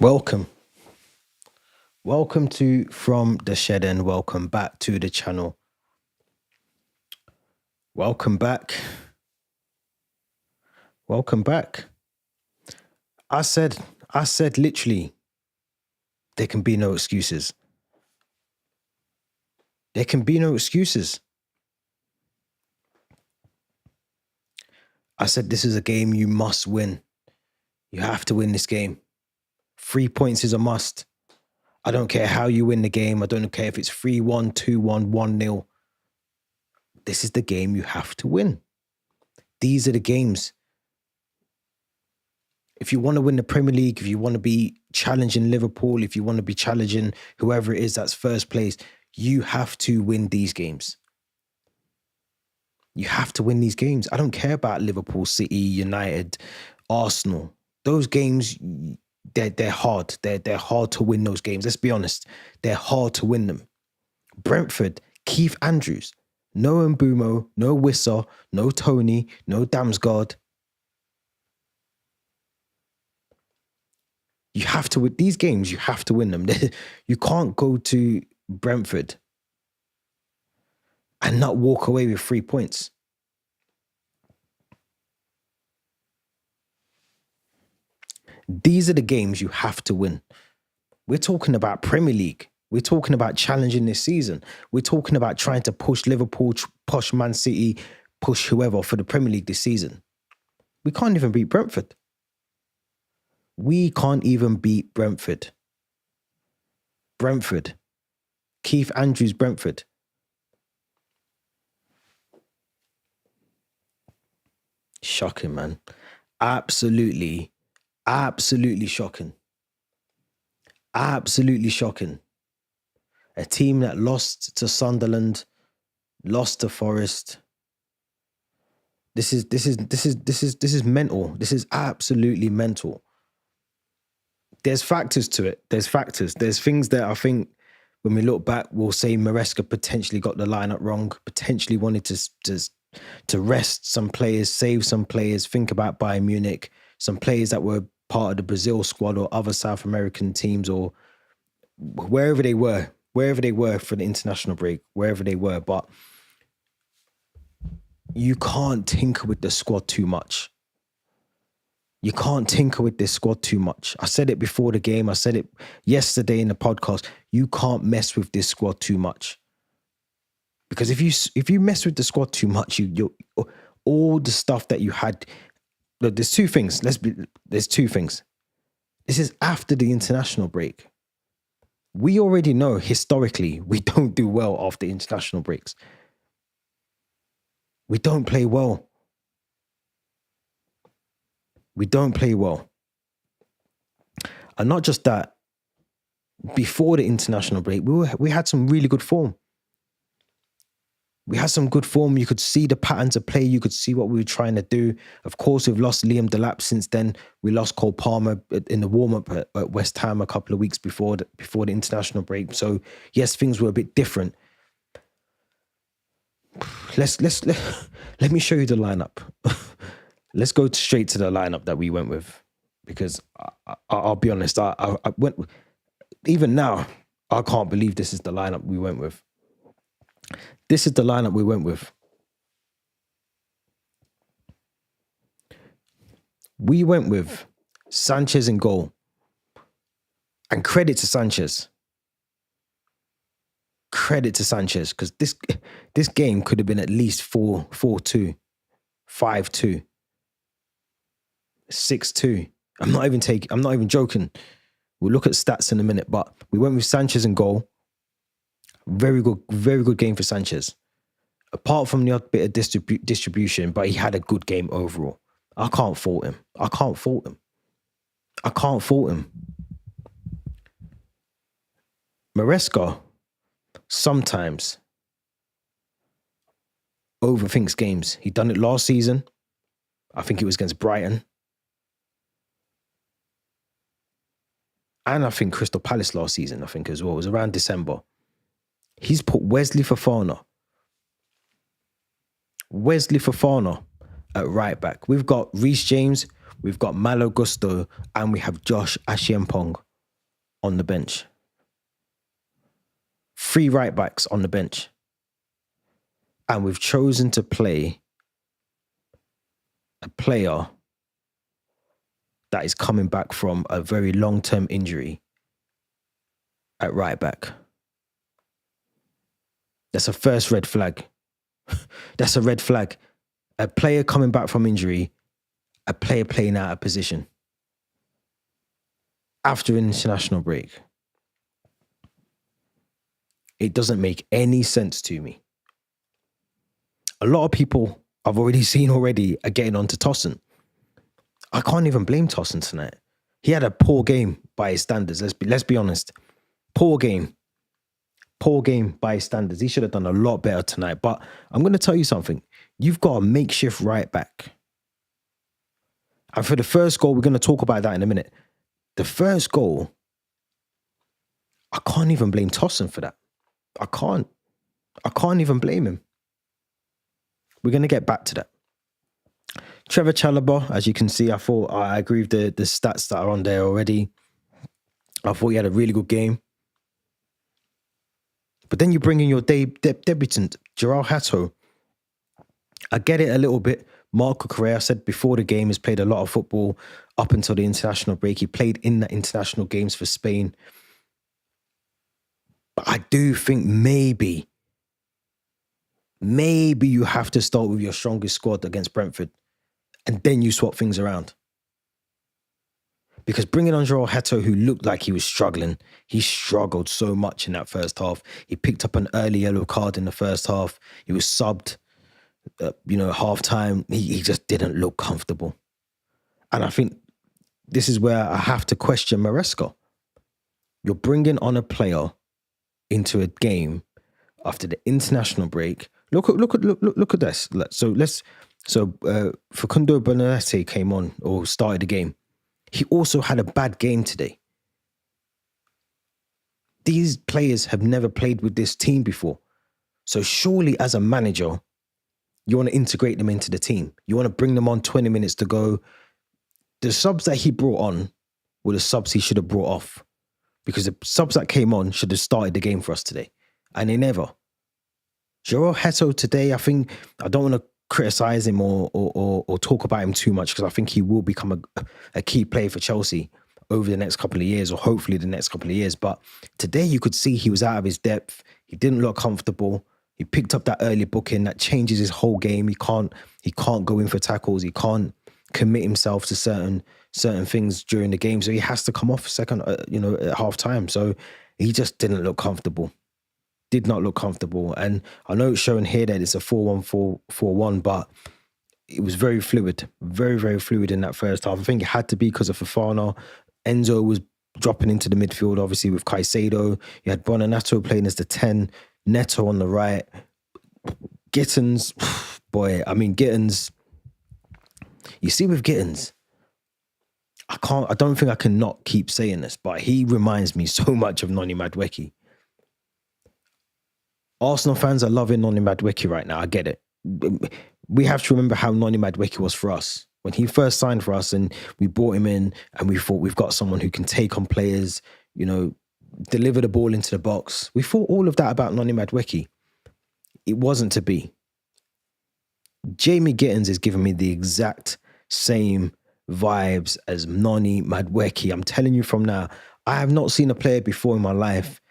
Welcome. Welcome to From the Shed and welcome back to the channel. Welcome back. Welcome back. I said literally, there can be no excuses. There can be no excuses. I said this is a game you must win. You have to win this game. 3 points is a must. I don't care how you win the game. I don't care if it's 3-1, 2-1, 1-0. This is the game you have to win. These are the games. If you want to win the Premier League, if you want to be challenging Liverpool, if you want to be challenging whoever it is that's first place, you have to win these games. You have to win these games. I don't care about Liverpool, City, United, Arsenal. Those games, they're hard. They're hard to win those games. Let's be honest. They're hard to win them. Brentford, Keith Andrews, no Mbumo, no Wissa, no Tony, no Damsgaard. You have to win these games. You have to win them. You can't go to Brentford and not walk away with 3 points. These are the games you have to win. We're talking about Premier League. We're talking about challenging this season. We're talking about trying to push Liverpool, push Man City, push whoever for the Premier League this season. We can't even beat Brentford. We can't even beat Brentford. Brentford. Keith Andrews, Brentford. Shocking, man. Absolutely shocking. Absolutely shocking. A team that lost to Sunderland, lost to Forest. This is mental. This is absolutely mental. There's factors to it. There's factors. There's things that I think when we look back, we'll say Maresca potentially got the lineup wrong, potentially wanted to rest some players, save some players, think about Bayern Munich, some players that were part of the Brazil squad or other South American teams or wherever they were for the international break, wherever they were. But you can't tinker with the squad too much. You can't tinker with this squad too much. I said it before the game. I said it yesterday in the podcast. You can't mess with this squad too much. Because if you mess with the squad too much, you all the stuff that you had. Look, there's two things. There's two things. This is after the international break. We already know historically we don't do well after international breaks. We don't play well. We don't play well. And not just that, before the international break, we had some really good form. We had some good form. You could see the patterns of play. You could see what we were trying to do. Of course, we've lost Liam Delap since then. We lost Cole Palmer in the warm-up at West Ham a couple of weeks before the international break. So, yes, things were a bit different. Let me show you the lineup. Let's go straight to the lineup that we went with, because I'll be honest, I went, even now, I can't believe this is the lineup we went with. This is the lineup we went with. We went with Sanchez in goal. And credit to Sanchez. Credit to Sanchez, because this game could have been at least 4-2, 5-2. 6-2. I'm not even joking. We'll look at stats in a minute, but we went with Sanchez in goal. Very good game for Sanchez. Apart from the odd bit of distribution, but he had a good game overall. I can't fault him. Maresca sometimes overthinks games. He done it last season. I think it was against Brighton. And I think Crystal Palace last season, I think as well. It was around December. He's put Wesley Fofana at right back. We've got Reece James, we've got Malo Gusto, and we have Josh Ashiempong on the bench. 3 right backs on the bench. And we've chosen to play a player that is coming back from a very long-term injury at right back. That's a first red flag. That's a red flag. A player coming back from injury, a player playing out of position after an international break. It doesn't make any sense to me. A lot of people I've already seen are getting on to Tosin. I can't even blame Tosin tonight. He had a poor game by his standards. Let's be honest. Poor game by his standards. He should have done a lot better tonight. But I'm going to tell you something. You've got a makeshift right back. And for the first goal, we're going to talk about that in a minute. The first goal, I can't even blame Tosin for that. I can't even blame him. We're going to get back to that. Trevor Chalobah, as you can see, I agree with the stats that are on there already. I thought he had a really good game. But then you bring in your debutant, Gerald Hato. I get it a little bit. Marco Correa said before the game has played a lot of football up until the international break. He played in the international games for Spain. But I do think maybe you have to start with your strongest squad against Brentford and then you swap things around. Because bringing on Gerald Hato, who looked like he was struggling, he struggled so much in that first half. He picked up an early yellow card in the first half. He was subbed, half time. He just didn't look comfortable. And I think this is where I have to question Maresca. You're bringing on a player into a game after the international break. Look at this. So Facundo Bernardetti came on or started the game. He also had a bad game today. These players have never played with this team before. So surely as a manager, you want to integrate them into the team. You want to bring them on 20 minutes to go. The subs that he brought on were the subs he should have brought off. Because the subs that came on should have started the game for us today. And they never. Gerald Hato today, I think, I don't want to criticize him or talk about him too much because I think he will become a key player for Chelsea over the next couple of years or hopefully the next couple of years. But today you could see he was out of his depth. He didn't look comfortable. He picked up that early booking that changes his whole game. He can't go in for tackles. He can't commit himself to certain things during the game. So he has to come off a second, at half time. So he just didn't look comfortable. Did not look comfortable. And I know it's showing here that it's a 4-1-4-1, but it was very fluid, very, very fluid in that first half. I think it had to be because of Fofana. Enzo was dropping into the midfield, obviously, with Caicedo. You had Bonanato playing as the 10, Neto on the right. Gittins, Gittins. You see with Gittins, I don't think I can not keep saying this, but he reminds me so much of Noni Madueke. Arsenal fans are loving Noni Madueke right now. I get it. We have to remember how Noni Madueke was for us. When he first signed for us and we brought him in and we thought we've got someone who can take on players, deliver the ball into the box. We thought all of that about Noni Madueke. It wasn't to be. Jamie Gittins is giving me the exact same vibes as Noni Madueke. I'm telling you from now, I have not seen a player before in my life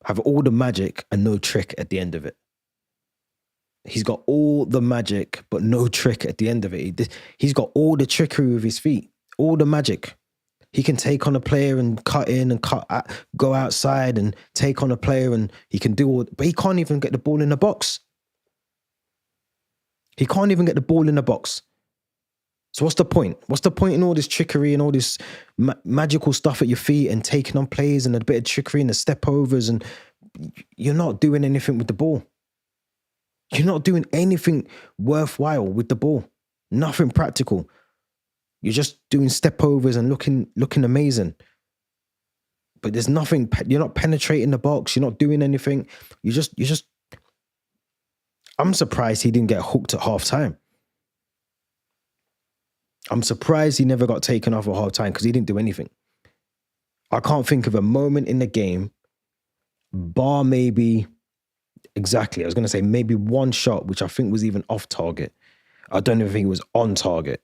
have all the magic and no trick at the end of it. He's got all the magic, but no trick at the end of it. He's got all the trickery with his feet, all the magic. He can take on a player and cut in and go outside and take on a player and he can do all, but he can't even get the ball in the box. He can't even get the ball in the box. So what's the point? What's the point in all this trickery and all this magical stuff at your feet and taking on players and a bit of trickery and the step overs and you're not doing anything with the ball. You're not doing anything worthwhile with the ball. Nothing practical. You're just doing step overs and looking amazing. But there's nothing, you're not penetrating the box. You're not doing anything. You're just, I'm surprised he didn't get hooked at half time. I'm surprised he never got taken off at half time because he didn't do anything. I can't think of a moment in the game, bar maybe, exactly, I was going to say maybe one shot, which I think was even off target. I don't even think it was on target.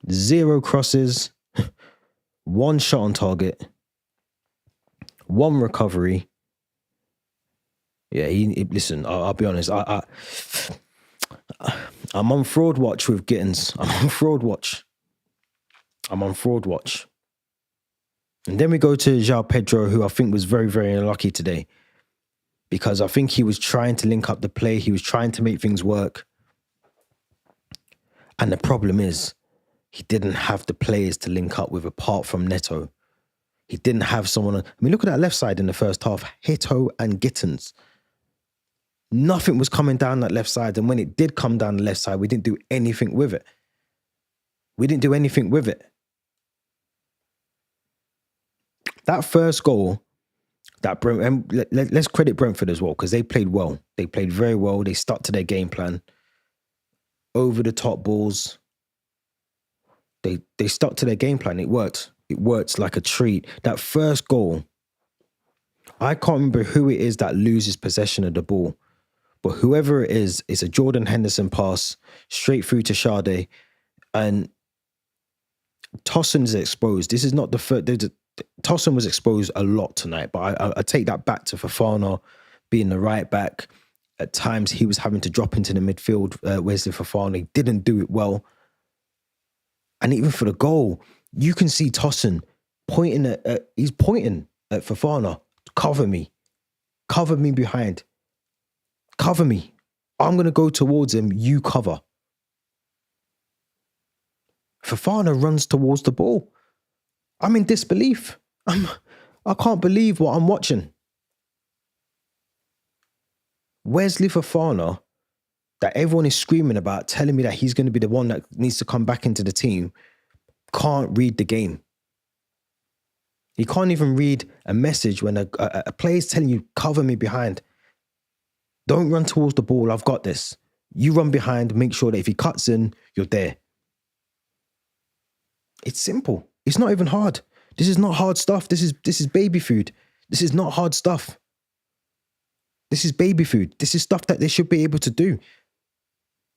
0 crosses, 1 shot on target, 1 recovery. Yeah, listen, I'll be honest. I'm on fraud watch with Gittins. I'm on fraud watch. And then we go to João Pedro, who I think was very, very unlucky today. Because I think he was trying to link up the play. He was trying to make things work. And the problem is, he didn't have the players to link up with apart from Neto. He didn't have someone. I mean, look at that left side in the first half. Hito and Gittins. Nothing was coming down that left side. And when it did come down the left side, we didn't do anything with it. That first goal, let's credit Brentford as well, because they played well. They played very well. They stuck to their game plan. Over the top balls. They stuck to their game plan. It worked. It worked like a treat. That first goal, I can't remember who it is that loses possession of the ball. But whoever it is, it's a Jordan Henderson pass straight through to Sade. And Tosun is exposed. This is not the first. Tosun was exposed a lot tonight, but I take that back to Fofana being the right back. At times, he was having to drop into the midfield. Wesley Fofana, he didn't do it well. And even for the goal, you can see Tosun pointing he's pointing at Fofana. Cover me behind. Cover me. I'm going to go towards him. You cover. Fofana runs towards the ball. I'm in disbelief. I can't believe what I'm watching. Wesley Fofana, that everyone is screaming about, telling me that he's going to be the one that needs to come back into the team, can't read the game. He can't even read a message when a player is telling you, cover me behind. Don't run towards the ball. I've got this. You run behind, make sure that if he cuts in, you're there. It's simple. It's not even hard. This is not hard stuff. This is baby food. This is not hard stuff. This is baby food. This is stuff that they should be able to do.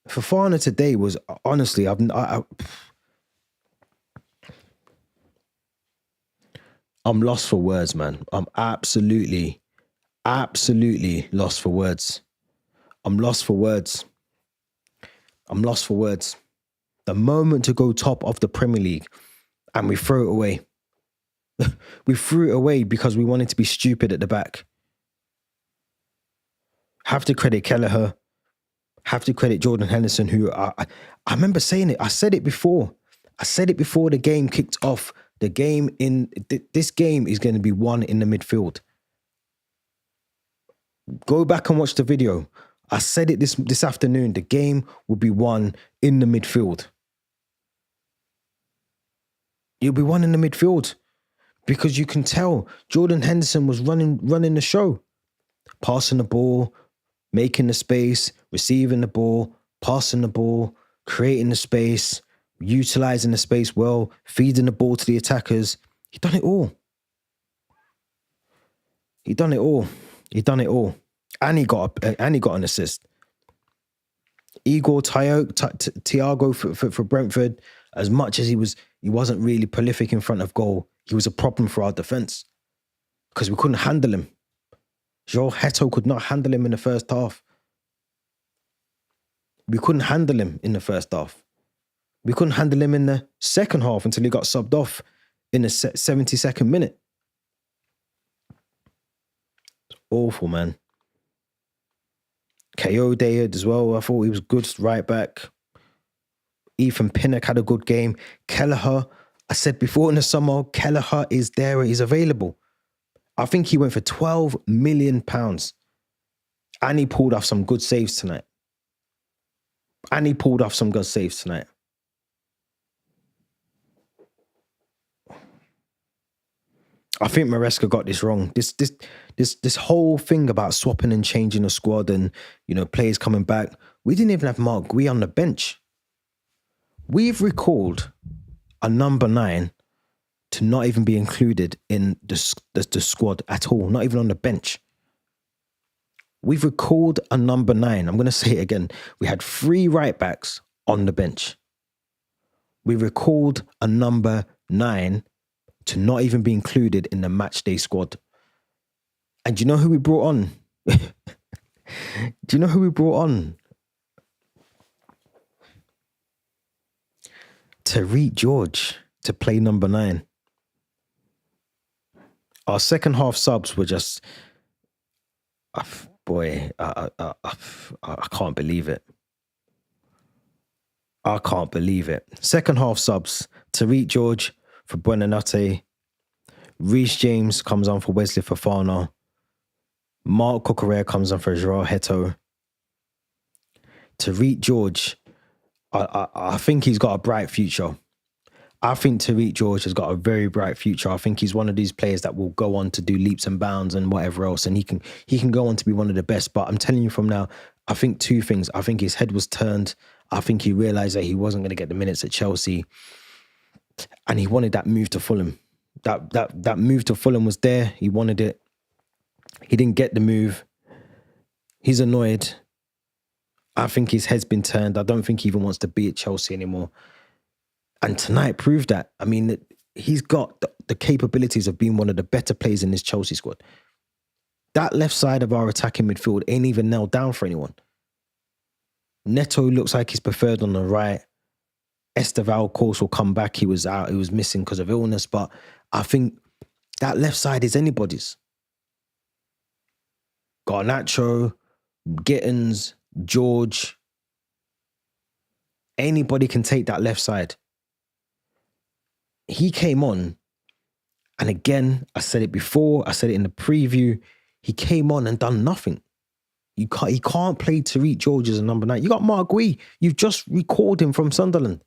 Fofana today was, honestly, I'm lost for words, man. I'm absolutely lost for words. I'm lost for words. The moment to go top of the Premier League, and we throw it away. We threw it away because we wanted to be stupid at the back. Have to credit Kelleher. Have to credit Jordan Henderson, who I remember saying it. I said it before the game kicked off. This game is going to be won in the midfield. Go back and watch the video. I said it this afternoon. The game will be won in the midfield. It'll be won in the midfield because you can tell Jordan Henderson was running the show, passing the ball, making the space, receiving the ball, passing the ball, creating the space, utilizing the space well, feeding the ball to the attackers. He done it all. And he got an assist. Igor Thiago for Brentford, as much as he wasn't really prolific in front of goal, he was a problem for our defence because we couldn't handle him. João Hito could not handle him in the first half. We couldn't handle him in the first half. We couldn't handle him in the second half until he got subbed off in the 72nd minute. It's awful, man. KO Day as well. I thought he was good right back. Ethan Pinnock had a good game. Kelleher, I said before in the summer, Kelleher is there. He's available. I think he went for £12 million. And he pulled off some good saves tonight. I think Maresca got this wrong. This whole thing about swapping and changing the squad and, players coming back. We didn't even have Mark Gui on the bench. We've recalled a number 9 to not even be included in the squad at all, not even on the bench. We've recalled a number 9. I'm going to say it again. We had 3 right backs on the bench. We recalled a number 9 to not even be included in the match day squad. And do you know who we brought on? Do you know who we brought on? Tariq George to play number 9. Our second half subs were just, I can't believe it. I can't believe it. Second half subs, Tariq George for Buonanotte. Reece James comes on for Wesley Fofana. Mark Cucurella comes on for Joao Heto. Tariq George, I think he's got a bright future. I think Tariq George has got a very bright future. I think he's one of these players that will go on to do leaps and bounds and whatever else, and he can go on to be one of the best. But I'm telling you from now, I think 2 things. I think his head was turned. I think he realised that he wasn't going to get the minutes at Chelsea, and he wanted that move to Fulham. That move to Fulham was there. He wanted it. He didn't get the move. He's annoyed. I think his head's been turned. I don't think he even wants to be at Chelsea anymore. And tonight proved that. I mean, he's got the capabilities of being one of the better players in this Chelsea squad. That left side of our attacking midfield ain't even nailed down for anyone. Neto looks like he's preferred on the right. Esteval, of course, will come back. He was out. He was missing because of illness. But I think that left side is anybody's. Garnacho, Gittins, George. Anybody can take that left side. He came on, and again, I said it before, I said it in the preview, he came on and done nothing. He can't play Tariq George as a number 9. You got Mark Gui. You've just recalled him from Sunderland.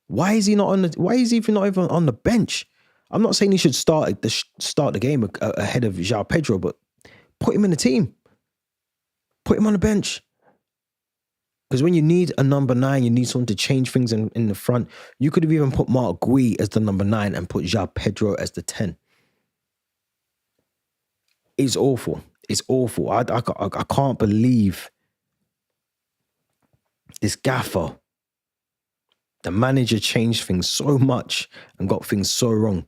Why is he not why is he not even on the bench? I'm not saying he should start the game ahead of João Pedro, but put him in the team. Put him on the bench. Because when you need a number 9, you need someone to change things in the front. You could have even put Mark Gui as the number 9 and put João Pedro as the 10. It's awful. It's awful. I can't believe this gaffer, the manager, changed things so much and got things so wrong.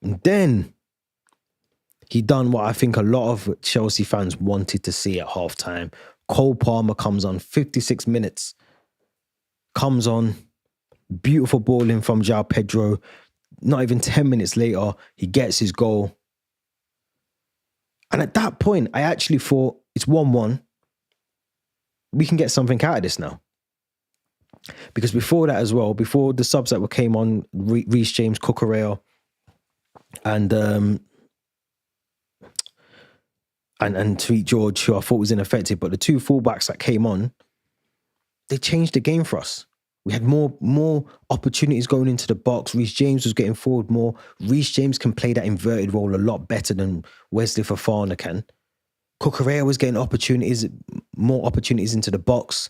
And then he done what I think a lot of Chelsea fans wanted to see at halftime. Cole Palmer comes on 56 minutes. Comes on. Beautiful ball in from João Pedro. Not even 10 minutes later, he gets his goal. And at that point, I actually thought, it's 1-1. We can get something out of this now. Because before that as well, before the subs that came on, Reece James, Cucurella, and Tariq George, who I thought was ineffective, but the 2 fullbacks that came on, they changed the game for us. We had more opportunities going into the box. Reece James was getting forward more. Reece James can play that inverted role a lot better than Wesley Fofana can. Cucurella was getting more opportunities into the box.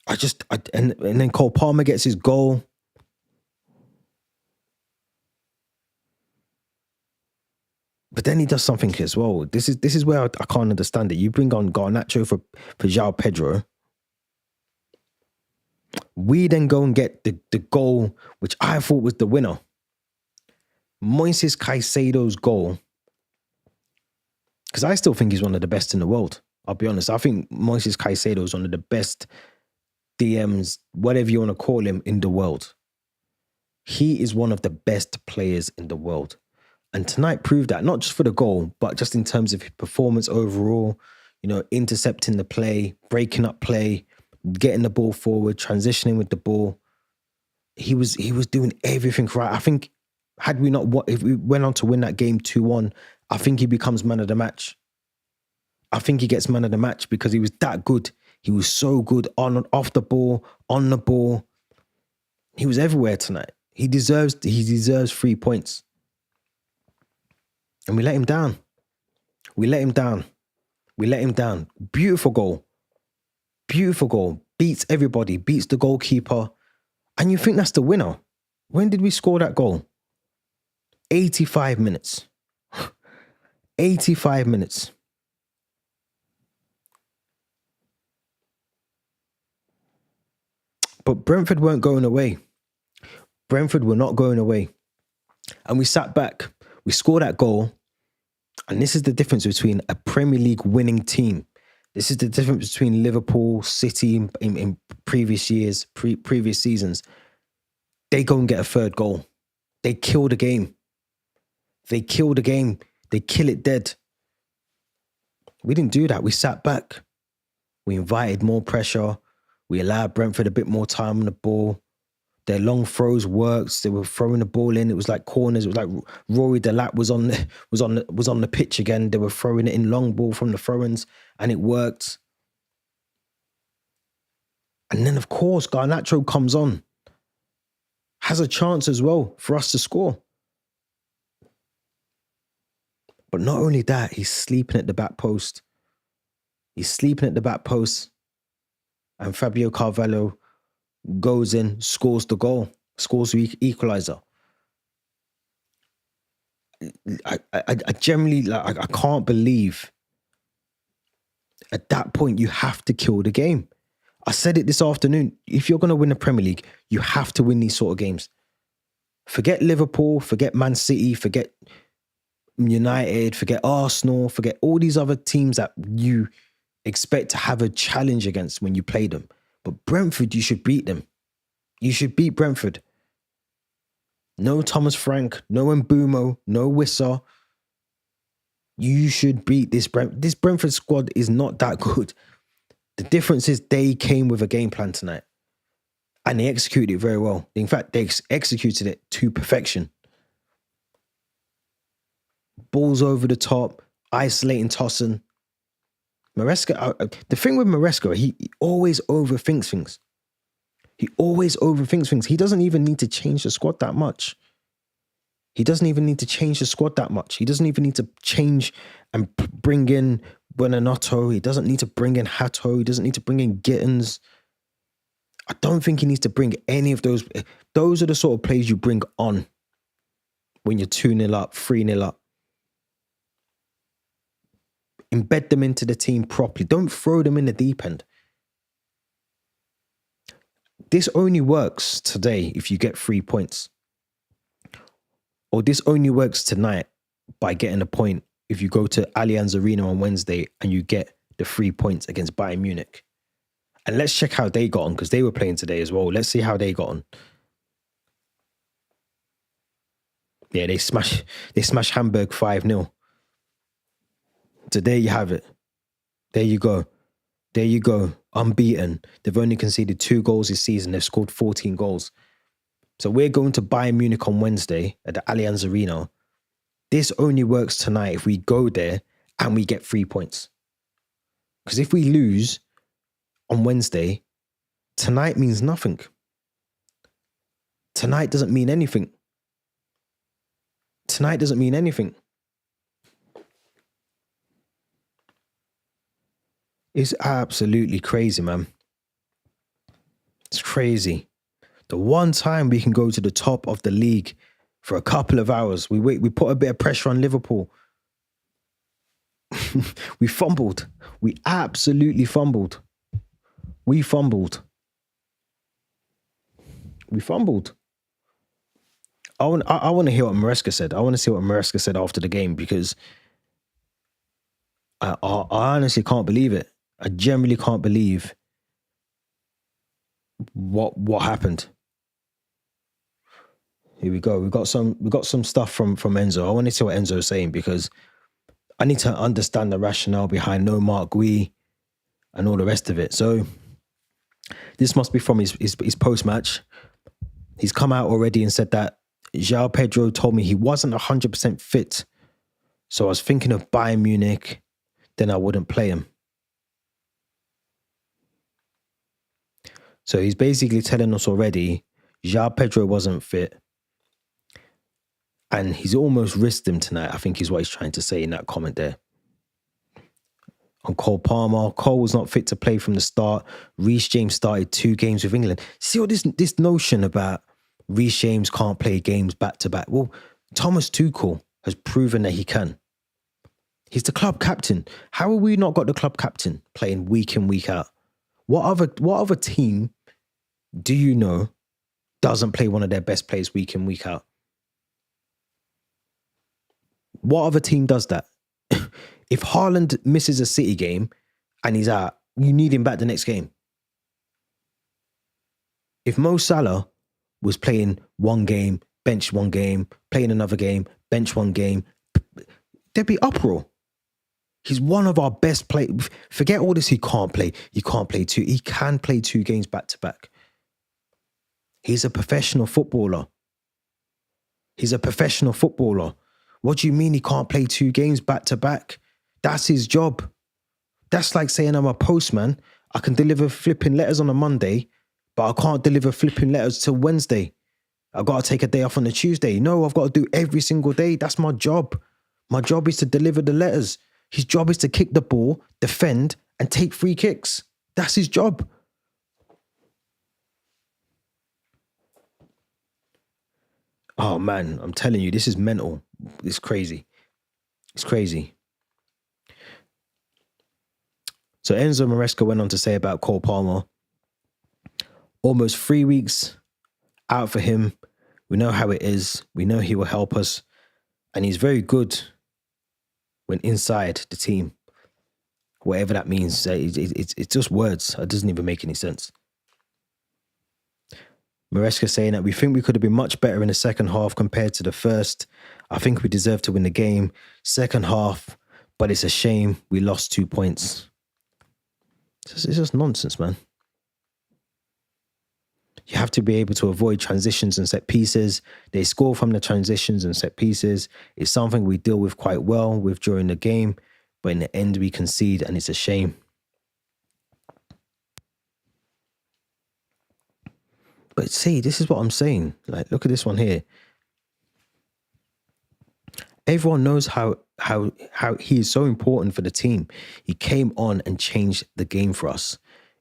And then Cole Palmer gets his goal. But then he does something as well. This is where I can't understand it. You bring on Garnacho for João Pedro. We then go and get the goal, which I thought was the winner. Moises Caicedo's goal. Because I still think he's one of the best in the world. I'll be honest. I think Moises Caicedo is one of the best DMs, whatever you want to call him, in the world. He is one of the best players in the world. And tonight proved that, not just for the goal, but just in terms of his performance overall, intercepting the play, breaking up play, getting the ball forward, transitioning with the ball. He was doing everything right. I think if we went on to win that game 2-1, I think he becomes man of the match. I think he gets man of the match because he was that good. He was so good on and off the ball, on the ball. He was everywhere tonight. He deserves 3 points. And we let him down. We let him down. Beautiful goal. Beautiful goal. beats everybody, beats the goalkeeper, and you think that's the winner. When did we score that goal? 85 minutes. 85 minutes. But Brentford weren't going away. Brentford were not going away. And we sat back. We scored that goal. And this is the difference between a Premier League winning team. This is the difference between Liverpool, City in previous years, previous seasons. They go and get a third goal. They kill the game. They kill the game. They kill it dead. We didn't do that. We sat back. We invited more pressure. We allowed Brentford a bit more time on the ball. Their long throws worked. They were throwing the ball in. It was like corners. It was like Rory Delap was on the pitch again. They were throwing it in long ball from the throw-ins, and it worked. And then, of course, Garnacho comes on. Has a chance as well for us to score. But not only that, he's sleeping at the back post. He's sleeping at the back post. And Fabio Carvalho goes in, scores the goal, scores the equalizer. I generally, like, I can't believe at that point you have to kill the game. I said it this afternoon. If you're going to win the Premier League, you have to win these sort of games. Forget Liverpool, forget Man City, forget United, forget Arsenal, forget all these other teams that you expect to have a challenge against when you play them. But Brentford, you should beat them. You should beat Brentford. No Thomas Frank, no Mbumo, no Wissa. You should beat this This Brentford squad is not that good. The difference is they came with a game plan tonight. And they executed it very well. In fact, they executed it to perfection. Balls over the top, isolating Tosin. Maresca, the thing with Maresca, he always overthinks things. He always overthinks things. He doesn't even need to change the squad that much. He doesn't even need to change the squad that much. He doesn't even need to change and bring in Buonanotte. He doesn't need to bring in Hato. He doesn't need to bring in Gittins. I don't think he needs to bring any of those. Those are the sort of plays you bring on when you're 2-0 up, 3-0 up. Embed them into the team properly. Don't throw them in the deep end. This only works today if you get 3 points. Or this only works tonight by getting a point if you go to Allianz Arena on Wednesday and you get the 3 points against Bayern Munich. And let's check how they got on, because they were playing today as well. Let's see how they got on. Yeah, they smash Hamburg 5-0. So there you have it. There you go. There you go. Unbeaten. They've only conceded 2 goals this season. They've scored 14 goals. So we're going to Bayern Munich on Wednesday at the Allianz Arena. This only works tonight if we go there and we get 3 points. Because if we lose on Wednesday, tonight means nothing. Tonight doesn't mean anything. Tonight doesn't mean anything. It's absolutely crazy, man. It's crazy. The one time we can go to the top of the league for a couple of hours, we put a bit of pressure on Liverpool. We fumbled. We absolutely fumbled. We fumbled. I want to hear what Maresca said. I want to see what Maresca said after the game, because I honestly can't believe it. I generally can't believe what happened. Here we go. We got some stuff from Enzo. I want to see what Enzo's saying, because I need to understand the rationale behind no Mark Gui and all the rest of it. So this must be from his post-match. He's come out already and said that João Pedro told me he wasn't 100% fit. So I was thinking of Bayern Munich, then I wouldn't play him. So he's basically telling us already João Pedro wasn't fit. And he's almost risked him tonight, I think is what he's trying to say in that comment there. on Cole Palmer. Cole was not fit to play from the start. Reece James started 2 games with England. See what this notion about Reece James can't play games back to back. Well, Thomas Tuchel has proven that he can. He's the club captain. How have we not got the club captain playing week in, week out? What other team do you know doesn't play one of their best players week in, week out? What other team does that? If Haaland misses a City game and he's out, you need him back the next game. If Mo Salah was playing one game, bench one game, playing another game, bench one game, there'd be uproar. He's one of our best players. Forget all this, he can't play. He can't play 2. He can play 2 games back to back. He's a professional footballer. He's a professional footballer. What do you mean he can't play 2 games back to back? That's his job. That's like saying I'm a postman. I can deliver flipping letters on a Monday, but I can't deliver flipping letters till Wednesday. I've got to take a day off on a Tuesday. No, I've got to do every single day. That's my job. My job is to deliver the letters. His job is to kick the ball, defend, and take free kicks. That's his job. Oh man, I'm telling you, this is mental. It's crazy. It's crazy. So Enzo Maresca went on to say about Cole Palmer, almost 3 weeks out for him. We know how it is. We know he will help us. And he's very good when inside the team. Whatever that means. It's just words. It doesn't even make any sense. Maresca saying that we think we could have been much better in the second half compared to the first. I think we deserve to win the game. Second half, but it's a shame we lost 2 points. It's just nonsense, man. You have to be able to avoid transitions and set pieces. They score from the transitions and set pieces. It's something we deal with quite well with during the game, but in the end we concede and it's a shame. But see, this is what I'm saying. Like, look at this one here. Everyone knows how he is so important for the team. He came on and changed the game for us.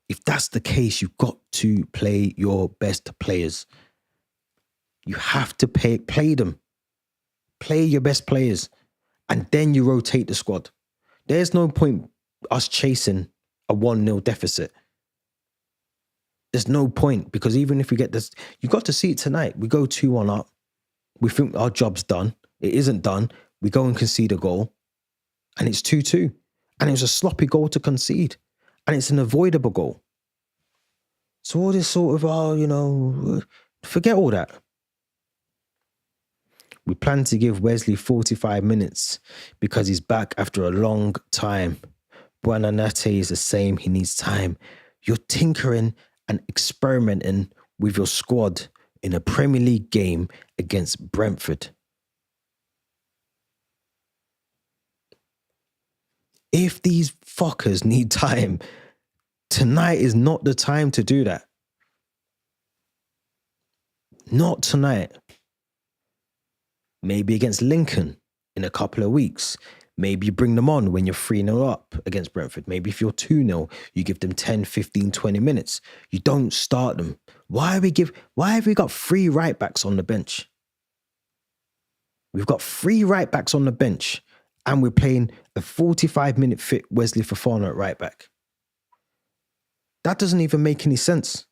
If that's the case, you've got to play your best players. You have to play them. Play your best players. And then you rotate the squad. There's no point us chasing a 1-0 deficit. There's no point, because even if we get this, you've got to see it tonight. We go 2-1 up. We think our job's done. It isn't done. We go and concede a goal. And it's 2-2. And it was a sloppy goal to concede. And it's an avoidable goal. So all this sort of, forget all that. We plan to give Wesley 45 minutes because he's back after a long time. Buonanotte is the same. He needs time. You're tinkering and experimenting with your squad in a Premier League game against Brentford. If these fuckers need time, tonight is not the time to do that. Not tonight. Maybe against Lincoln in a couple of weeks. Maybe you bring them on when you're 3-0 up against Brentford. Maybe if you're 2-0, you give them 10, 15, 20 minutes. You don't start them. Why have we got 3 right backs on the bench? We've got 3 right backs on the bench and we're playing a 45-minute fit Wesley Fofana at right back. That doesn't even make any sense.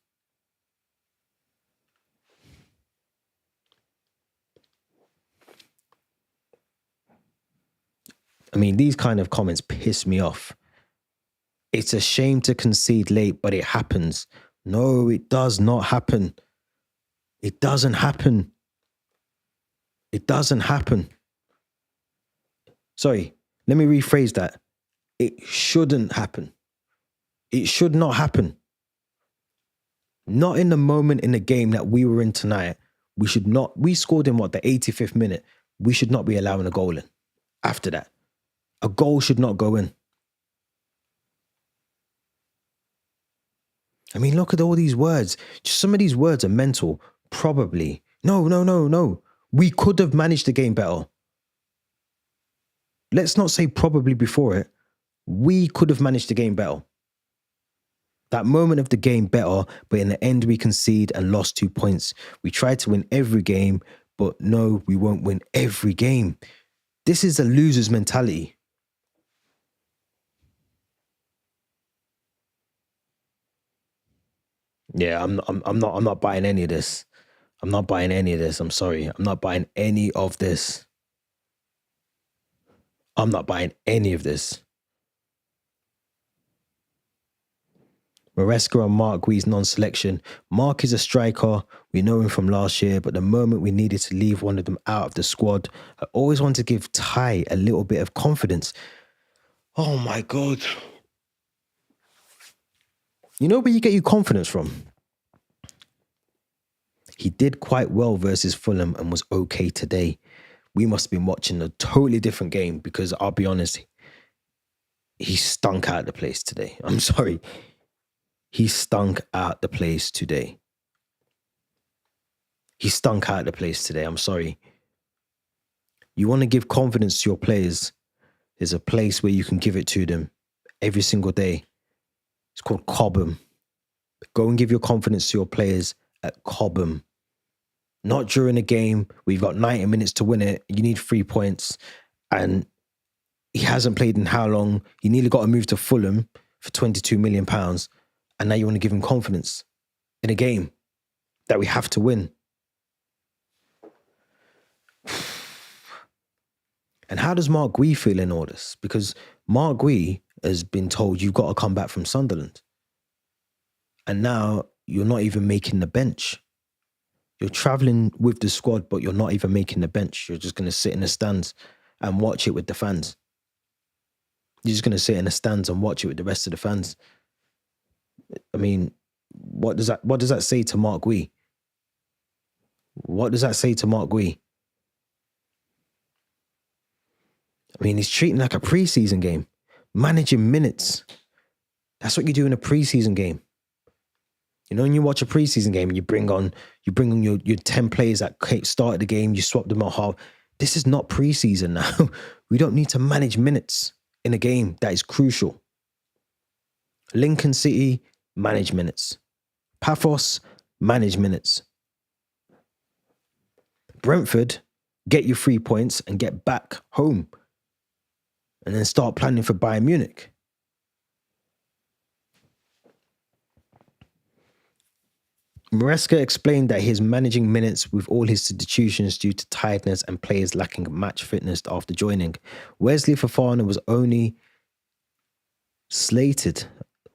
I mean, these kind of comments piss me off. It's a shame to concede late, but it happens. No, it does not happen. It doesn't happen. It doesn't happen. Sorry, let me rephrase that. It shouldn't happen. It should not happen. Not in the moment in the game that we were in tonight. We scored in the 85th minute. We should not be allowing a goal in. After that, a goal should not go in. I mean, look at all these words. Just some of these words are mental. Probably. No. We could have managed the game better. Let's not say probably before it. We could have managed the game better. That moment of the game better, but in the end we concede and lost 2 points. We tried to win every game, but no, we won't win every game. This is a loser's mentality. Yeah, I'm not buying any of this. I'm not buying any of this. I'm sorry. I'm not buying any of this. I'm not buying any of this. Maresca and Mark Gui's non-selection. Mark is a striker. We know him from last year, but the moment we needed to leave one of them out of the squad, I always want to give Ty a little bit of confidence. Oh my God. You know where you get your confidence from? He did quite well versus Fulham and was okay today. We must have been watching a totally different game because I'll be honest, he stunk out the place today. I'm sorry. He stunk out the place today. He stunk out the place today. I'm sorry. You want to give confidence to your players. There's a place where you can give it to them every single day. It's called Cobham. Go and give your confidence to your players at Cobham. Not during a game. We've got 90 minutes to win it. You need 3 points. And he hasn't played in how long? He nearly got a move to Fulham for £22 million. And now you want to give him confidence in a game that we have to win. And how does Mark Gui feel in all this? Because Mark Gui has been told you've got to come back from Sunderland. And now you're not even making the bench. You're travelling with the squad, but you're not even making the bench. You're just going to sit in the stands and watch it with the fans. You're just going to sit in the stands and watch it with the rest of the fans. I mean, what does that say to Mark Gui? What does that say to Mark Gui? I mean, he's treating it like a preseason game, managing minutes. That's what you do in a preseason game. You know, when you watch a preseason game and you bring on your 10 players that started the game, you swap them out half. This is not preseason now. We don't need to manage minutes in a game that is crucial. Lincoln City, manage minutes. Paphos, manage minutes. Brentford, get your 3 points and get back home. And then start planning for Bayern Munich. Maresca explained that he's managing minutes with all his substitutions due to tiredness and players lacking match fitness after joining. Wesley Fofana was only slated,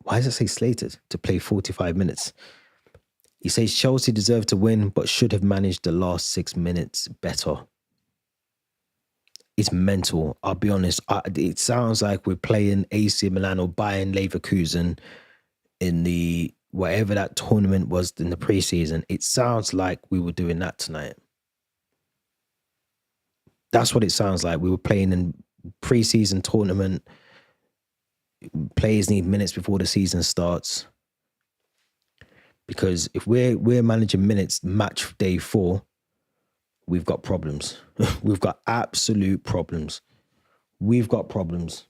why does it say slated, to play 45 minutes. He says Chelsea deserved to win, but should have managed the last 6 minutes better. It's mental. I'll be honest. It sounds like we're playing AC Milan or Bayern Leverkusen in the whatever that tournament was in the preseason. It sounds like we were doing that tonight. That's what it sounds like. We were playing in preseason tournament. Players need minutes before the season starts. Because if we're managing minutes match day 4, we've got problems. We've got absolute problems. We've got problems.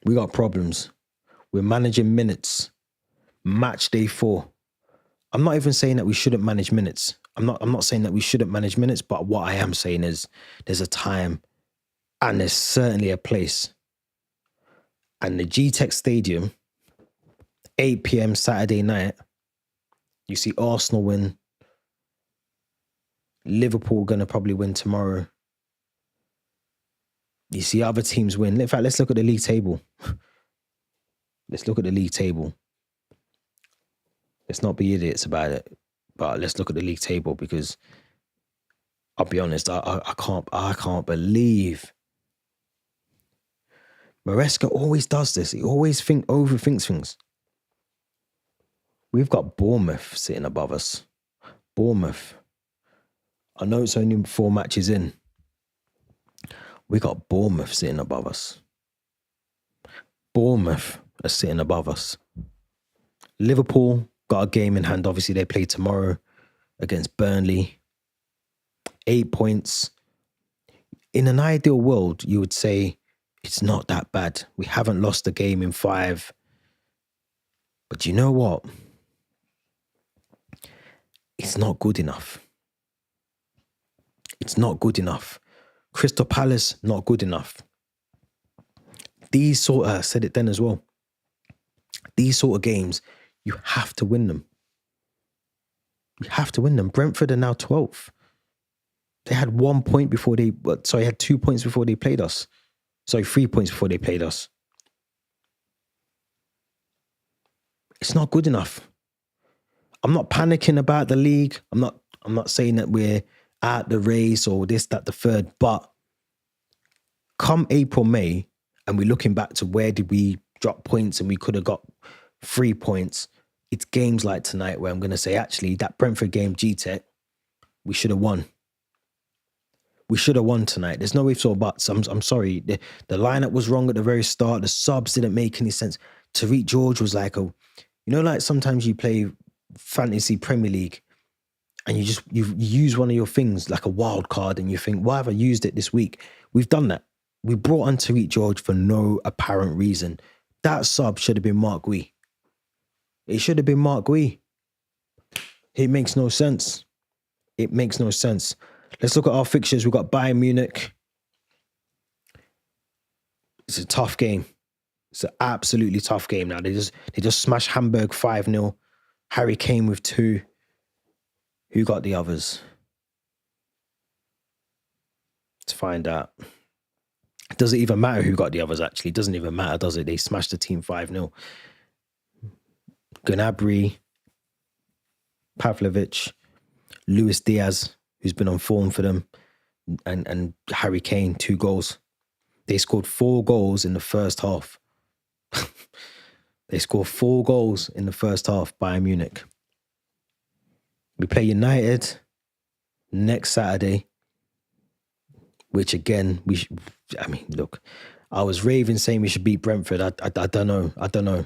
We got problems. We're managing minutes. Match day 4. I'm not even saying that we shouldn't manage minutes. I'm not saying that we shouldn't manage minutes, but what I am saying is there's a time and there's certainly a place. And the G-Tech Stadium, 8 p.m. Saturday night, you see Arsenal win. Liverpool going to probably win tomorrow. You see other teams win. In fact, let's look at the league table. Let's look at the league table. Let's not be idiots about it, but let's look at the league table because I'll be honest, I can't believe Maresca always does this. He always overthinks things. We've got Bournemouth sitting above us. Bournemouth. I know it's only 4 matches in. We got Bournemouth sitting above us. Bournemouth are sitting above us. Liverpool got a game in hand. Obviously, they play tomorrow against Burnley. 8 points. In an ideal world, you would say It's not that bad. We haven't lost a game in 5. But you know what? It's not good enough. It's not good enough. Crystal Palace, not good enough. These sort of, I said it then as well. These sort of games, you have to win them. You have to win them. Brentford are now 12th. They had 1 point before had 2 points before they played us. 3 points before they played us. It's not good enough. I'm not panicking about the league. I'm not saying that we're at the race or this, that, the third, but come April, May, and we're looking back to where did we drop points and we could have got 3 points. It's games like tonight where I'm going to say, actually, that Brentford game, G-Tech, we should have won. We should have won tonight. There's no ifs or buts. I'm sorry. The lineup was wrong at the very start. The subs didn't make any sense. Tariq George was like like sometimes you play fantasy Premier League and you use one of your things like a wild card and you think, why have I used it this week? We've done that. We brought on Tariq George for no apparent reason. That sub should have been Mark Gui. It should have been Mark Gui. It makes no sense. It makes no sense. Let's look at our fixtures. We've got Bayern Munich. It's a tough game. It's an absolutely tough game now. They just smashed Hamburg 5-0. Harry Kane with 2. Who got the others? Let's find out. It doesn't even matter who got the others, actually. It doesn't even matter, does it? They smashed the team 5-0. Gnabry, Pavlovic, Luis Diaz, who's been on form for them, and Harry Kane, 2 goals. They scored 4 goals in the first half. They scored 4 goals in the first half, Bayern Munich. We play United next Saturday, which again, look, I was raving saying we should beat Brentford. I don't know.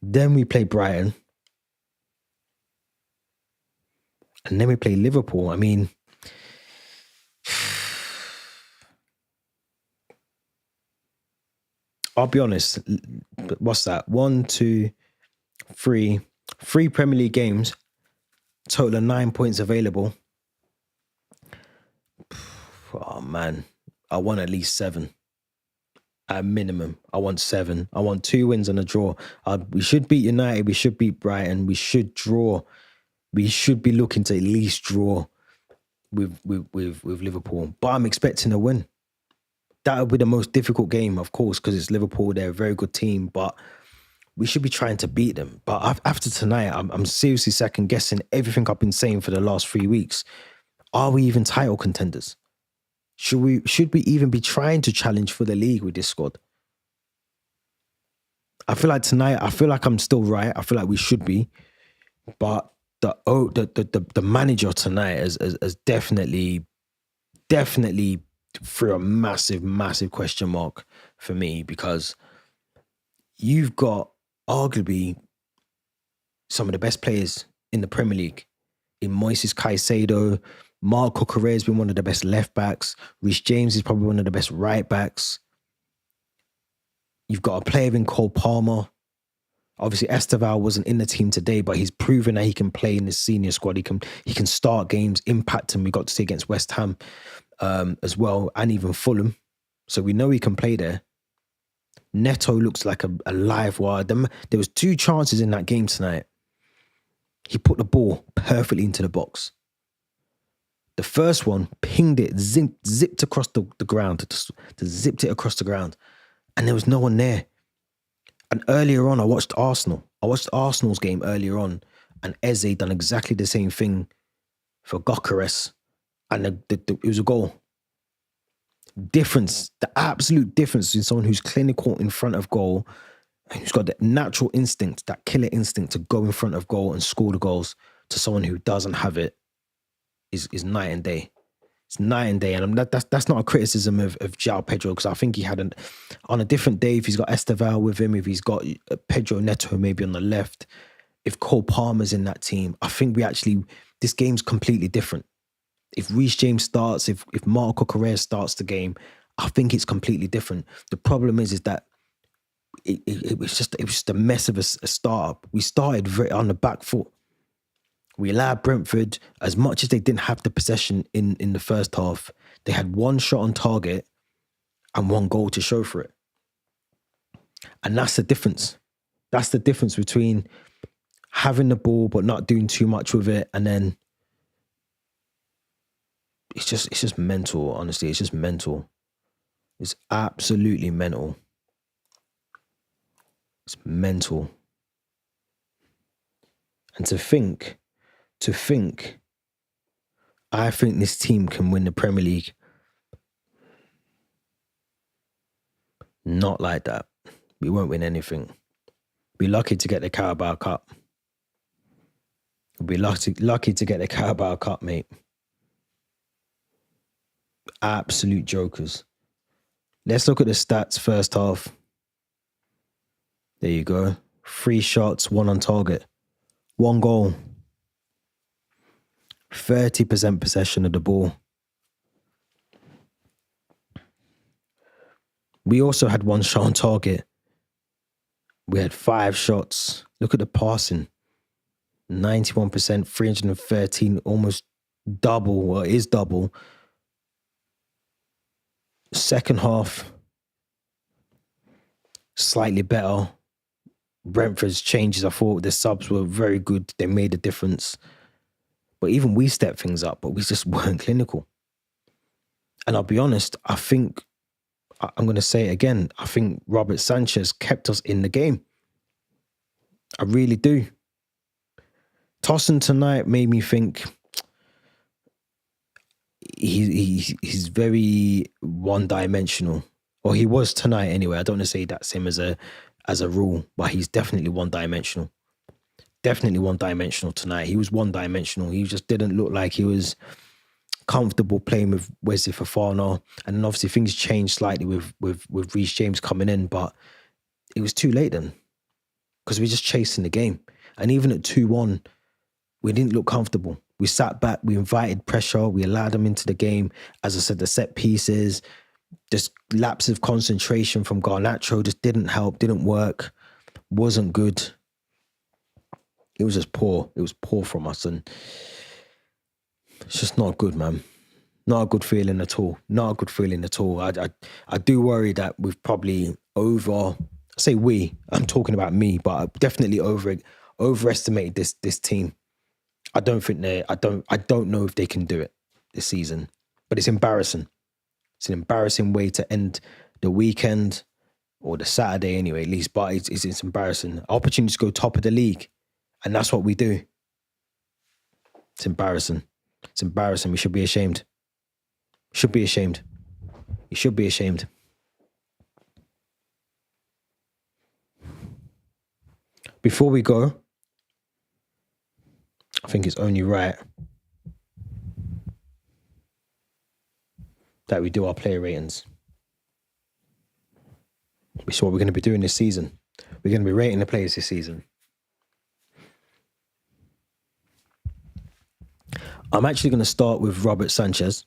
Then we play Brighton. And then we play Liverpool. I'll be honest. What's that? 1, 2, 3. 3 Premier League games. Total of 9 points available. Oh, man. I want at least 7. At minimum. I want 7. I want 2 wins and a draw. We should beat United. We should beat Brighton. We should draw. We should be looking to at least draw with Liverpool. But I'm expecting a win. That would be the most difficult game, of course, because it's Liverpool. They're a very good team, but we should be trying to beat them. But after tonight, I'm seriously second guessing everything I've been saying for the last 3 weeks. Are we even title contenders? Should we even be trying to challenge for the league with this squad? I feel like tonight, I'm still right. I feel like we should be, but the manager tonight has definitely threw a massive question mark for me, because you've got arguably some of the best players in the Premier League in Moises Caicedo. Marco Correa has been one of the best left backs. Reece James is probably one of the best right backs. You've got a player in Cole Palmer. Obviously, Esteval wasn't in the team today, but he's proven that he can play in the senior squad. He can start games, impact him. We got to see against West Ham as well, and even Fulham. So we know he can play there. Neto looks like a live wire. There was 2 chances in that game tonight. He put the ball perfectly into the box. The first one, pinged it, zipped across the ground, zipped it across the ground, and there was no one there. And earlier on, I watched Arsenal. I watched Arsenal's game earlier on, and Eze done exactly the same thing for Gyökeres, and it was a goal. Difference, the absolute difference in someone who's clinical in front of goal, and who's got that natural instinct, that killer instinct to go in front of goal and score the goals, to someone who doesn't have it, is night and day. It's night and day. And that's not a criticism of João Pedro, because I think he had on a different day, if he's got Esteval with him, if he's got Pedro Neto maybe on the left, if Cole Palmer's in that team, I think this game's completely different. If Reece James starts, if Marco Correa starts the game, I think it's completely different. The problem is that it was just a mess of a start. We started very on the back foot. We allowed Brentford, as much as they didn't have the possession in the first half, they had one shot on target and one goal to show for it. And that's the difference. That's the difference between having the ball but not doing too much with it, and then it's just mental, honestly. It's just mental. It's absolutely mental. It's mental. And to think, I think this team can win the Premier League. Not like that. We won't win anything. Be lucky to get the Carabao Cup. We'll be lucky to get the Carabao Cup, mate. Absolute jokers. Let's look at the stats first half. There you go. 3 shots, 1 on target. 1 goal. 30% possession of the ball. We also had 1 shot on target. We had 5 shots. Look at the passing. 91%, 313, almost double, or is double. Second half, slightly better. Brentford's changes, I thought the subs were very good. They made a difference. But even we stepped things up, but we just weren't clinical. And I'll be honest, I think, I'm going to say it again, I think Robert Sanchez kept us in the game. I really do. Tosin tonight made me think he's very one-dimensional. Or he was tonight anyway. I don't want to say that's him as a rule, but he's definitely one-dimensional. Definitely one-dimensional tonight. He was one-dimensional. He just didn't look like he was comfortable playing with Wesley Fofana. And then obviously things changed slightly with Reece James coming in, but it was too late then. Because we were just chasing the game. And even at 2-1, we didn't look comfortable. We sat back, we invited pressure, we allowed them into the game. As I said, the set pieces, just lapse of concentration from Garnacho just didn't help, didn't work, wasn't good. It was just poor. It was poor from us, and it's just not good, man. Not a good feeling at all. Not a good feeling at all. I do worry that we've probably I'm talking about me, but I've definitely overestimated this team. I don't know if they can do it this season, but it's embarrassing. It's an embarrassing way to end the weekend, or the Saturday anyway, at least, but it's embarrassing. Opportunity to go top of the league, and that's what we do. It's embarrassing. It's embarrassing. We should be ashamed. Should be ashamed. You should be ashamed. Before we go, I think it's only right that we do our player ratings. Which is what we're going to be doing this season. We're going to be rating the players this season. I'm actually going to start with Robert Sanchez.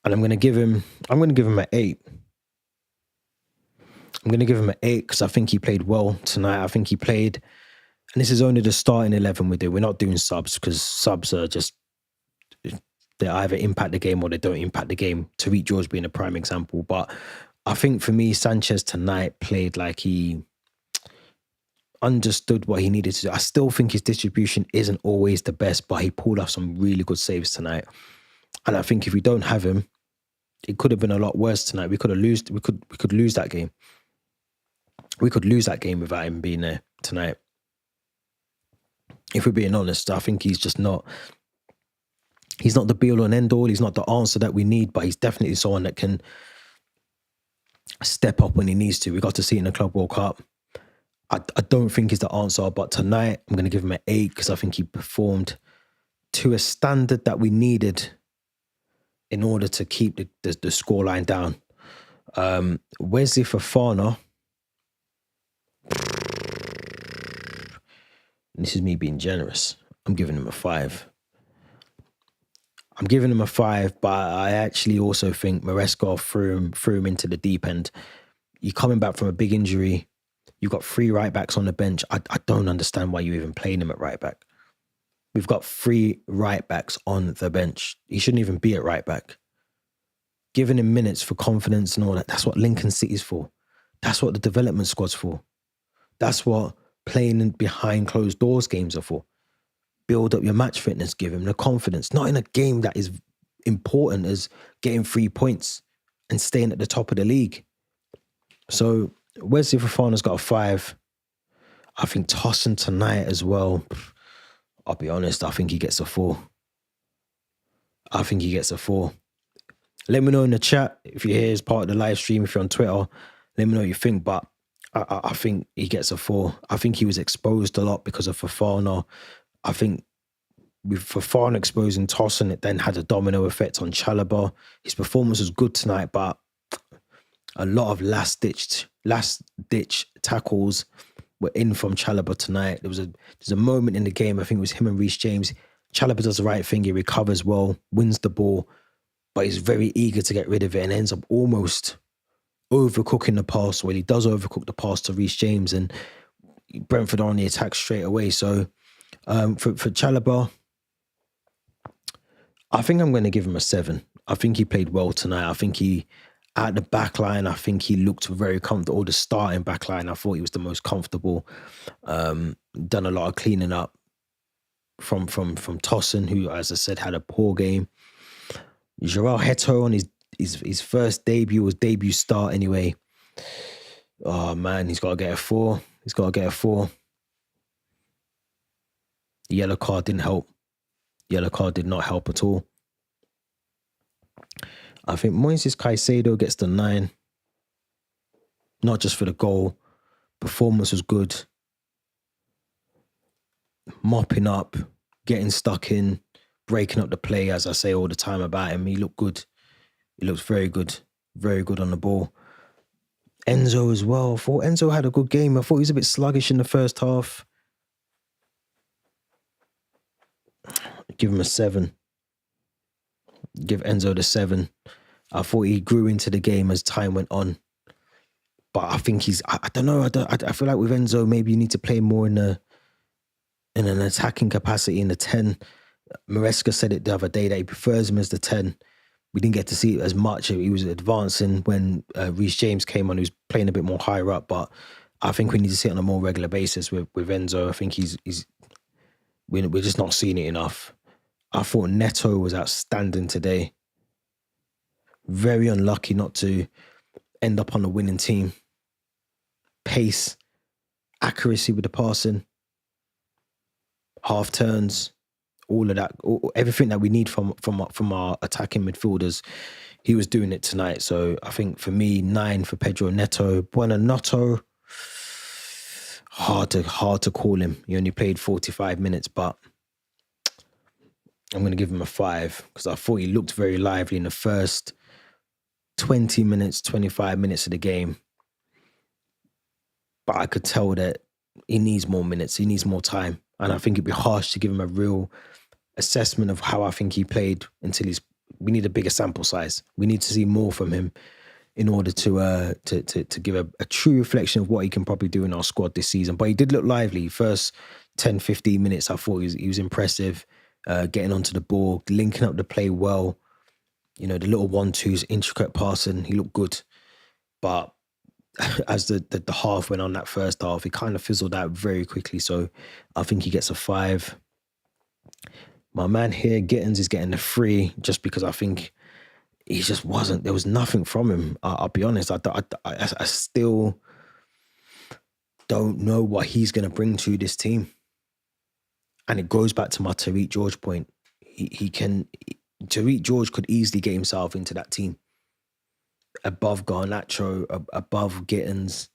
And I'm going to give him an 8. I'm going to give him an 8 because I think he played well tonight. I think he played, and this is only the starting 11 we do. We're not doing subs because subs are just, they either impact the game or they don't impact the game. Tariq George being a prime example. But I think for me, Sanchez tonight played like he understood what he needed to do. I still think his distribution isn't always the best, but he pulled off some really good saves tonight. And I think if we don't have him, it could have been a lot worse tonight. We could lose that game. We could lose that game without him being there tonight. If we're being honest, I think he's not the be-all and end-all. He's not the answer that we need, but he's definitely someone that can step up when he needs to. We got to see it in the Club World Cup. I don't think he's the answer, but tonight I'm going to give him an 8 because I think he performed to a standard that we needed in order to keep the scoreline down. Wesley Fofana, this is me being generous, I'm giving him a 5. I'm giving him a 5, but I actually also think Maresca threw him into the deep end. You're coming back from a big injury. You've got 3 right backs on the bench. I don't understand why you're even playing him at right back. We've got 3 right backs on the bench. He shouldn't even be at right back. Giving him minutes for confidence and all that, that's what Lincoln City's for. That's what the development squad's for. That's what playing behind closed doors games are for. Build up your match fitness, give him the confidence. Not in a game that is important as getting 3 points and staying at the top of the league. So Wesley Fofana's got a 5. I think Tosin tonight as well. I'll be honest, I think he gets a 4. I think he gets a 4. Let me know in the chat if you're here as part of the live stream, if you're on Twitter. Let me know what you think, but I think he gets a 4. I think he was exposed a lot because of Fofana. I think with Fofana exposing Tosin, it then had a domino effect on Chalobah. His performance was good tonight, but a lot of last ditch tackles were in from Chalobah tonight. There's a moment in the game, I think it was him and Reece James. Chalobah does the right thing, he recovers well, wins the ball, but he's very eager to get rid of it and ends up almost overcooking the pass. Well, he does overcook the pass to Reece James, and Brentford on the attack straight away. So for Chalobah, I think I'm going to give him a 7. I think he played well tonight. I think he, at the back line, I think he looked very comfortable. Or the starting back line, I thought he was the most comfortable. Done a lot of cleaning up from Tosin, who, as I said, had a poor game. Joao Heto on his first debut, was debut start anyway. Oh man, he's got to get a 4. He's got to get a 4. The yellow card didn't help. Yellow card did not help at all. I think Moises Caicedo gets the 9. Not just for the goal. Performance was good. Mopping up, getting stuck in, breaking up the play, as I say all the time about him. He looked good. He looked very good. Very good on the ball. Enzo as well. I thought Enzo had a good game. I thought he was a bit sluggish in the first half. Give him a 7. Give Enzo the 7. I thought he grew into the game as time went on. But I think I don't know. I feel like with Enzo, maybe you need to play more in an attacking capacity in the 10. Maresca said it the other day that he prefers him as the 10. We didn't get to see it as much. He was advancing when Reece James came on, he was playing a bit more higher up. But I think we need to see it on a more regular basis with Enzo. I think we're just not seeing it enough. I thought Neto was outstanding today. Very unlucky not to end up on the winning team. Pace, accuracy with the passing, half turns, all of that, everything that we need from our attacking midfielders, he was doing it tonight. So I think for me, 9 for Pedro Neto. Buonanotte, hard to call him. He only played 45 minutes, but I'm going to give him a 5 because I thought he looked very lively in the first 20 minutes, 25 minutes of the game. But I could tell that he needs more minutes. He needs more time. And I think it'd be harsh to give him a real assessment of how I think he played until we need a bigger sample size. We need to see more from him in order to give a true reflection of what he can probably do in our squad this season. But he did look lively. First 10, 15 minutes, I thought he was impressive. Getting onto the ball, linking up the play well. You know, the little 1-2s, intricate passing, he looked good. But as the half went on, that first half, he kind of fizzled out very quickly. So I think he gets a 5. My man here, Gittins, is getting a 3 just because I think he just wasn't, there was nothing from him. I'll be honest, I still don't know what he's going to bring to this team. And it goes back to my Tariq George point. Tariq George could easily get himself into that team. Above Garnacho, above Gittins.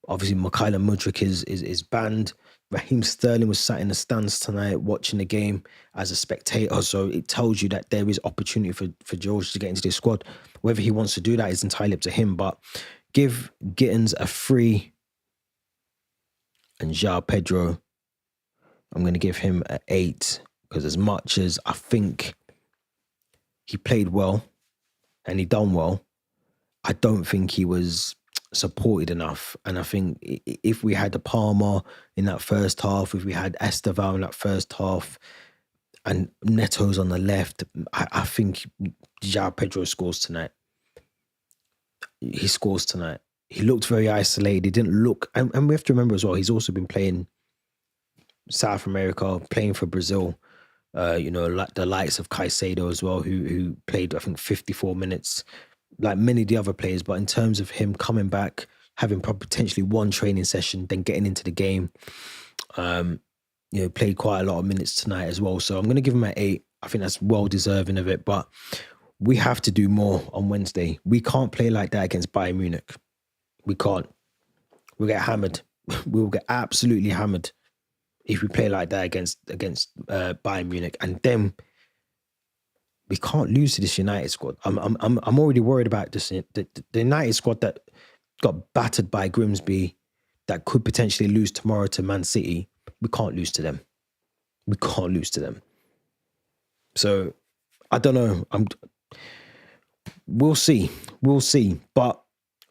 Obviously, Mykhailo Mudryk is banned. Raheem Sterling was sat in the stands tonight watching the game as a spectator. So it tells you that there is opportunity for George to get into this squad. Whether he wants to do that is entirely up to him. But give Gittins a 3. And João Pedro, I'm going to give him an 8. Because as much as I think he played well and he done well. I don't think he was supported enough. And I think if we had the Palmer in that first half, if we had Esteval in that first half, and Neto's on the left, I think João Pedro scores tonight. He scores tonight. He looked very isolated. He didn't look, and we have to remember as well, he's also been playing South America, playing for Brazil. Like the likes of Caicedo as well, who played, I think, 54 minutes, like many of the other players. But in terms of him coming back, having potentially one training session, then getting into the game, played quite a lot of minutes tonight as well. So I'm going to give him an 8. I think that's well deserving of it. But we have to do more on Wednesday. We can't play like that against Bayern Munich. We can't. We'll get hammered. We will get absolutely hammered if we play like that against Bayern Munich. And then we can't lose to this United squad. I'm already worried about this. The United squad that got battered by Grimsby, that could potentially lose tomorrow to Man City. We can't lose to them. We can't lose to them. So I don't know. We'll see. We'll see. But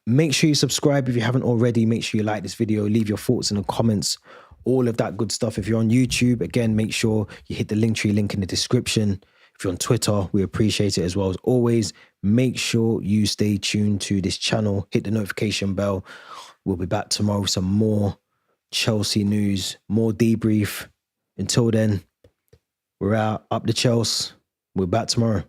make sure you subscribe if you haven't already. Make sure you like this video. Leave your thoughts in the comments. All of that good stuff. If you're on YouTube, again, make sure you hit the Linktree link in the description. If you're on Twitter, we appreciate it as well. As always, make sure you stay tuned to this channel. Hit the notification bell. We'll be back tomorrow with some more Chelsea news, more debrief. Until then, we're out. Up the Chelsea. We're back tomorrow.